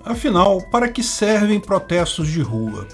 Afinal, para que servem protestos de rua?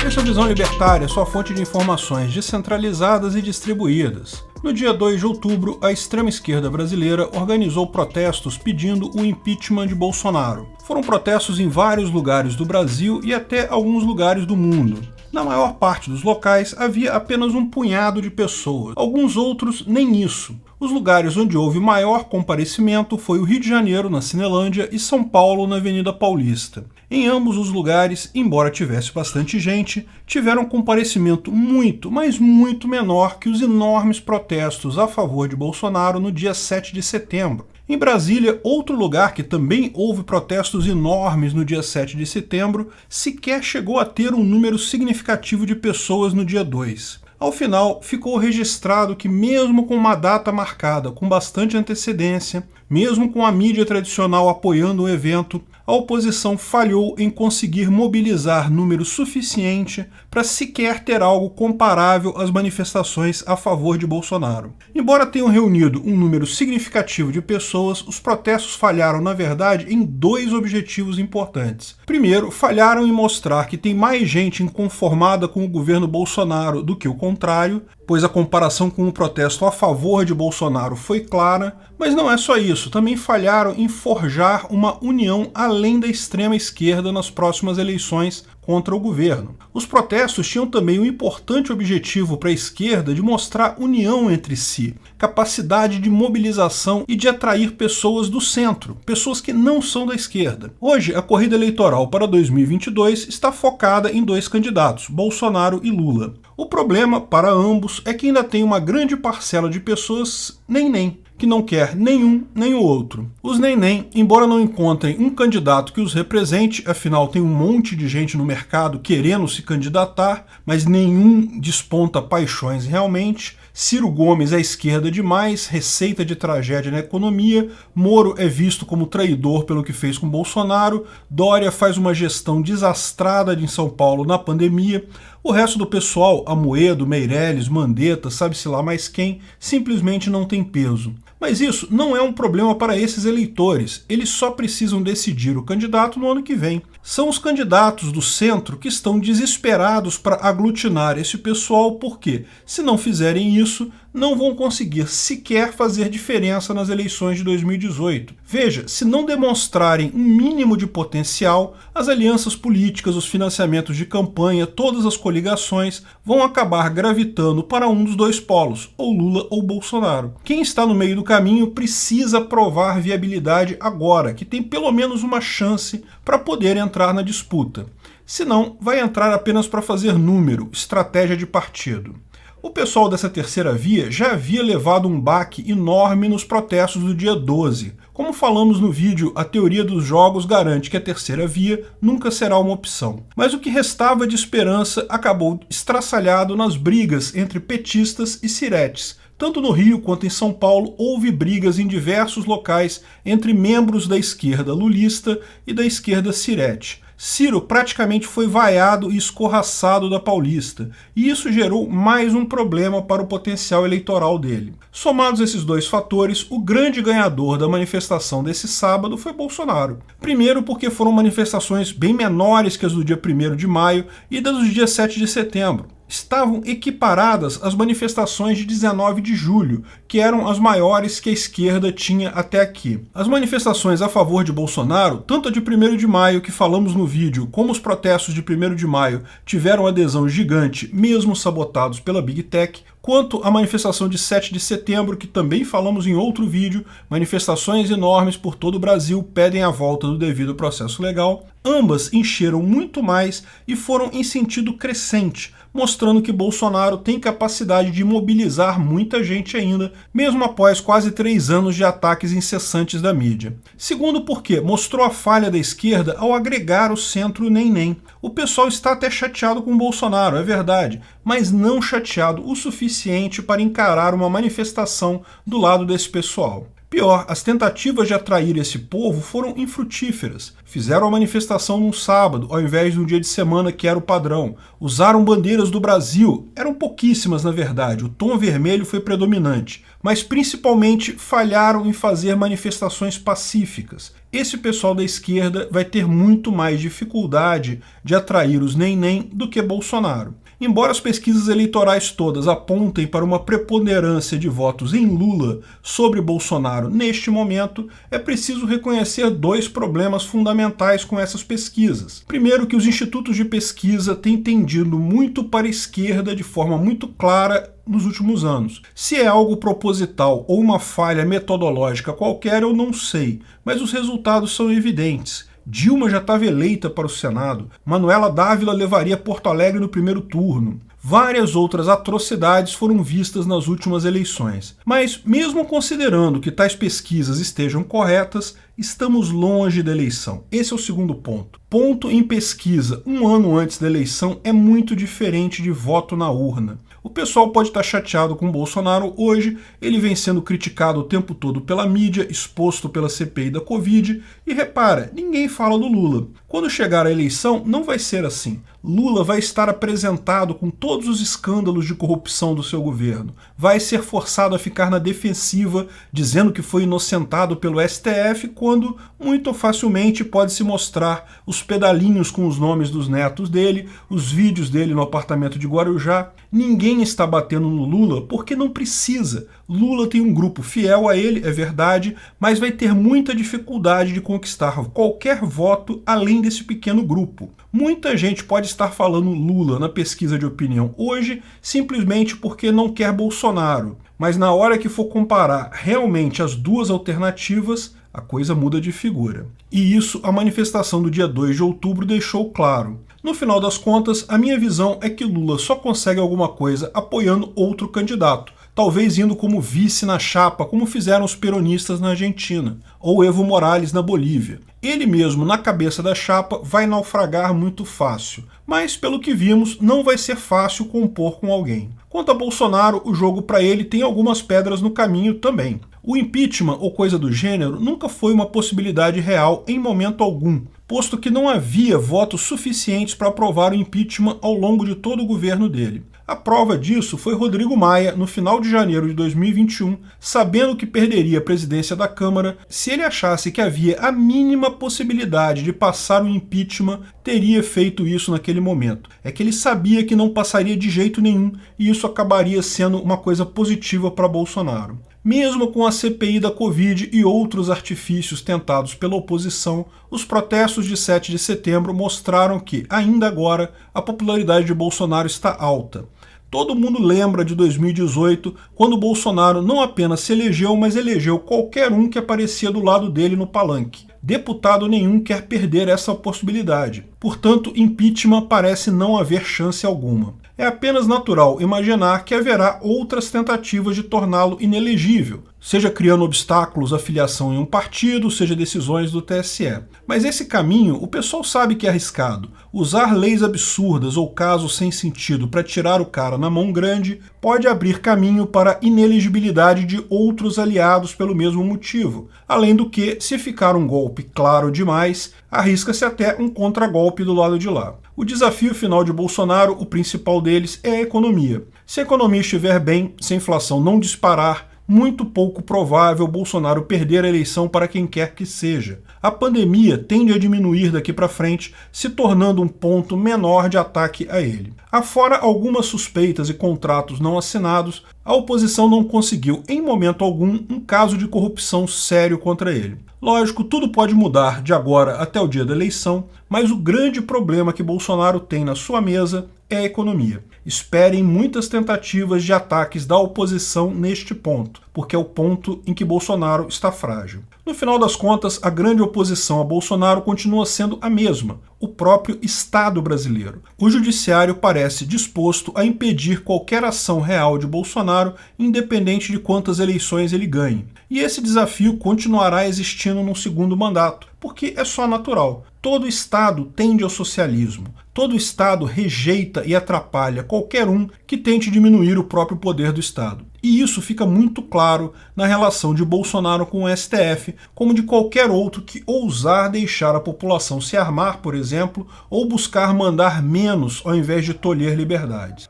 Esta é a Visão Libertária, sua fonte de informações descentralizadas e distribuídas. No dia 2 de outubro, a extrema-esquerda brasileira organizou protestos pedindo o impeachment de Bolsonaro. Foram protestos em vários lugares do Brasil e até alguns lugares do mundo. Na maior parte dos locais havia apenas um punhado de pessoas, alguns outros nem isso. Os lugares onde houve maior comparecimento foi o Rio de Janeiro, na Cinelândia, e São Paulo, na Avenida Paulista. Em ambos os lugares, embora tivesse bastante gente, tiveram comparecimento muito, mas muito menor que os enormes protestos a favor de Bolsonaro no dia 7 de setembro. Em Brasília, outro lugar que também houve protestos enormes no dia 7 de setembro, sequer chegou a ter um número significativo de pessoas no dia 2. Ao final, ficou registrado que mesmo com uma data marcada com bastante antecedência, mesmo com a mídia tradicional apoiando o evento, a oposição falhou em conseguir mobilizar número suficiente para sequer ter algo comparável às manifestações a favor de Bolsonaro. Embora tenham reunido um número significativo de pessoas, os protestos falharam, na verdade, em dois objetivos importantes. Primeiro, falharam em mostrar que tem mais gente inconformada com o governo Bolsonaro do que o contrário, pois a comparação com o protesto a favor de Bolsonaro foi clara, mas não é só isso, também falharam em forjar uma união além da extrema esquerda nas próximas eleições contra o governo. Os protestos tinham também um importante objetivo para a esquerda de mostrar união entre si, capacidade de mobilização e de atrair pessoas do centro, pessoas que não são da esquerda. Hoje, a corrida eleitoral para 2022 está focada em dois candidatos, Bolsonaro e Lula. O problema para ambos é que ainda tem uma grande parcela de pessoas nem que não quer nenhum nem o outro. Os nem, embora não encontrem um candidato que os represente, afinal tem um monte de gente no mercado querendo se candidatar, mas nenhum desponta paixões realmente. Ciro Gomes é esquerda demais, receita de tragédia na economia, Moro é visto como traidor pelo que fez com Bolsonaro, Dória faz uma gestão desastrada em São Paulo na pandemia, o resto do pessoal, Amoedo, Meirelles, Mandetta, sabe-se lá mais quem, simplesmente não tem peso. Mas isso não é um problema para esses eleitores, eles só precisam decidir o candidato no ano que vem. São os candidatos do centro que estão desesperados para aglutinar esse pessoal porque, se não fizerem isso, não vão conseguir sequer fazer diferença nas eleições de 2018. Veja, se não demonstrarem um mínimo de potencial, as alianças políticas, os financiamentos de campanha, todas as coligações vão acabar gravitando para um dos dois polos, ou Lula ou Bolsonaro. Quem está no meio do caminho precisa provar viabilidade agora, que tem pelo menos uma chance para poder entrar na disputa. Senão, vai entrar apenas para fazer número, estratégia de partido. O pessoal dessa terceira via já havia levado um baque enorme nos protestos do dia 12. Como falamos no vídeo, a teoria dos jogos garante que a terceira via nunca será uma opção. Mas o que restava de esperança acabou estraçalhado nas brigas entre petistas e ciretes. Tanto no Rio quanto em São Paulo houve brigas em diversos locais entre membros da esquerda lulista e da esquerda cirete. Ciro praticamente foi vaiado e escorraçado da Paulista, e isso gerou mais um problema para o potencial eleitoral dele. Somados esses dois fatores, o grande ganhador da manifestação desse sábado foi Bolsonaro. Primeiro porque foram manifestações bem menores que as do dia 1º de maio e das do dia 7 de setembro. Estavam equiparadas às manifestações de 19 de julho, que eram as maiores que a esquerda tinha até aqui. As manifestações a favor de Bolsonaro, tanto a de 1º de maio, que falamos no vídeo, como os protestos de 1º de maio tiveram adesão gigante, mesmo sabotados pela Big Tech, quanto a manifestação de 7 de setembro, que também falamos em outro vídeo, manifestações enormes por todo o Brasil pedem a volta do devido processo legal, ambas encheram muito mais e foram em sentido crescente, mostrando que Bolsonaro tem capacidade de mobilizar muita gente ainda, mesmo após quase 3 anos de ataques incessantes da mídia. Segundo porque mostrou a falha da esquerda ao agregar o centro nem. O pessoal está até chateado com Bolsonaro, é verdade, mas não chateado o suficiente para encarar uma manifestação do lado desse pessoal. Pior, as tentativas de atrair esse povo foram infrutíferas. Fizeram a manifestação num sábado, ao invés de um dia de semana que era o padrão. Usaram bandeiras do Brasil, eram pouquíssimas na verdade, o tom vermelho foi predominante, mas principalmente falharam em fazer manifestações pacíficas. Esse pessoal da esquerda vai ter muito mais dificuldade de atrair os nem-nem do que Bolsonaro. Embora as pesquisas eleitorais todas apontem para uma preponderância de votos em Lula sobre Bolsonaro neste momento, é preciso reconhecer dois problemas fundamentais com essas pesquisas. Primeiro, que os institutos de pesquisa têm tendido muito para a esquerda de forma muito clara nos últimos anos. Se é algo proposital ou uma falha metodológica qualquer, eu não sei, mas os resultados são evidentes. Dilma já estava eleita para o Senado, Manuela Dávila levaria Porto Alegre no primeiro turno. Várias outras atrocidades foram vistas nas últimas eleições. Mas, mesmo considerando que tais pesquisas estejam corretas, estamos longe da eleição. Esse é o segundo ponto. Ponto em pesquisa um ano antes da eleição é muito diferente de voto na urna. O pessoal pode estar chateado com Bolsonaro hoje, ele vem sendo criticado o tempo todo pela mídia, exposto pela CPI da Covid, e repara, ninguém fala do Lula. Quando chegar a eleição, não vai ser assim. Lula vai estar apresentado com todos os escândalos de corrupção do seu governo. Vai ser forçado a ficar na defensiva, dizendo que foi inocentado pelo STF, quando muito facilmente pode se mostrar os pedalinhos com os nomes dos netos dele, os vídeos dele no apartamento de Guarujá. Ninguém está batendo no Lula porque não precisa. Lula tem um grupo fiel a ele, é verdade, mas vai ter muita dificuldade de conquistar qualquer voto além desse pequeno grupo. Muita gente pode estar falando Lula na pesquisa de opinião hoje simplesmente porque não quer Bolsonaro, mas na hora que for comparar realmente as duas alternativas, a coisa muda de figura. E isso a manifestação do dia 2 de outubro deixou claro. No final das contas, a minha visão é que Lula só consegue alguma coisa apoiando outro candidato, talvez indo como vice na chapa, como fizeram os peronistas na Argentina, ou Evo Morales na Bolívia. Ele mesmo, na cabeça da chapa, vai naufragar muito fácil, mas pelo que vimos, não vai ser fácil compor com alguém. Quanto a Bolsonaro, o jogo para ele tem algumas pedras no caminho também. O impeachment ou coisa do gênero nunca foi uma possibilidade real em momento algum, posto que não havia votos suficientes para aprovar o impeachment ao longo de todo o governo dele. A prova disso foi Rodrigo Maia, no final de janeiro de 2021, sabendo que perderia a presidência da Câmara, se ele achasse que havia a mínima possibilidade de passar o impeachment, teria feito isso naquele momento. É que ele sabia que não passaria de jeito nenhum e isso acabaria sendo uma coisa positiva para Bolsonaro. Mesmo com a CPI da Covid e outros artifícios tentados pela oposição, os protestos de 7 de setembro mostraram que, ainda agora, a popularidade de Bolsonaro está alta. Todo mundo lembra de 2018, quando Bolsonaro não apenas se elegeu, mas elegeu qualquer um que aparecia do lado dele no palanque. Deputado nenhum quer perder essa possibilidade. Portanto, impeachment parece não haver chance alguma. É apenas natural imaginar que haverá outras tentativas de torná-lo inelegível, seja criando obstáculos à filiação em um partido, seja decisões do TSE. Mas esse caminho o pessoal sabe que é arriscado. Usar leis absurdas ou casos sem sentido para tirar o cara na mão grande pode abrir caminho para a inelegibilidade de outros aliados pelo mesmo motivo. Além do que, se ficar um golpe claro demais, arrisca-se até um contragolpe do lado de lá. O desafio final de Bolsonaro, o principal deles, é a economia. Se a economia estiver bem, se a inflação não disparar, muito pouco provável Bolsonaro perder a eleição para quem quer que seja. A pandemia tende a diminuir daqui para frente, se tornando um ponto menor de ataque a ele. Afora algumas suspeitas e contratos não assinados, a oposição não conseguiu, em momento algum, um caso de corrupção sério contra ele. Lógico, tudo pode mudar de agora até o dia da eleição, mas o grande problema que Bolsonaro tem na sua mesa é a economia. Esperem muitas tentativas de ataques da oposição neste ponto, porque é o ponto em que Bolsonaro está frágil. No final das contas, a grande oposição a Bolsonaro continua sendo a mesma, o próprio Estado brasileiro. O judiciário parece disposto a impedir qualquer ação real de Bolsonaro, independente de quantas eleições ele ganhe. E esse desafio continuará existindo num segundo mandato, porque é só natural. Todo Estado tende ao socialismo. Todo Estado rejeita e atrapalha qualquer um que tente diminuir o próprio poder do Estado. E isso fica muito claro na relação de Bolsonaro com o STF, como de qualquer outro que ousar deixar a população se armar, por exemplo, ou buscar mandar menos ao invés de tolher liberdades.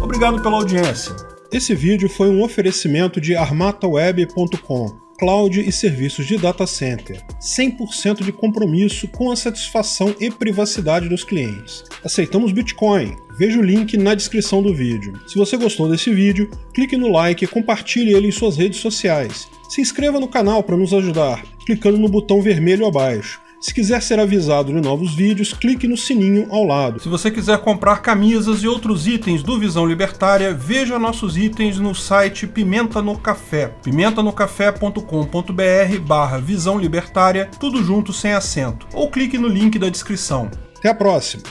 Obrigado pela audiência. Esse vídeo foi um oferecimento de armataweb.com. Cloud e serviços de data center, 100% de compromisso com a satisfação e privacidade dos clientes. Aceitamos Bitcoin, veja o link na descrição do vídeo. Se você gostou desse vídeo, clique no like e compartilhe ele em suas redes sociais. Se inscreva no canal para nos ajudar, clicando no botão vermelho abaixo. Se quiser ser avisado de novos vídeos, clique no sininho ao lado. Se você quiser comprar camisas e outros itens do Visão Libertária, veja nossos itens no site Pimenta no Café, pimentanocafé.com.br/Visão Libertária, tudo junto sem acento, ou clique no link da descrição. Até a próxima!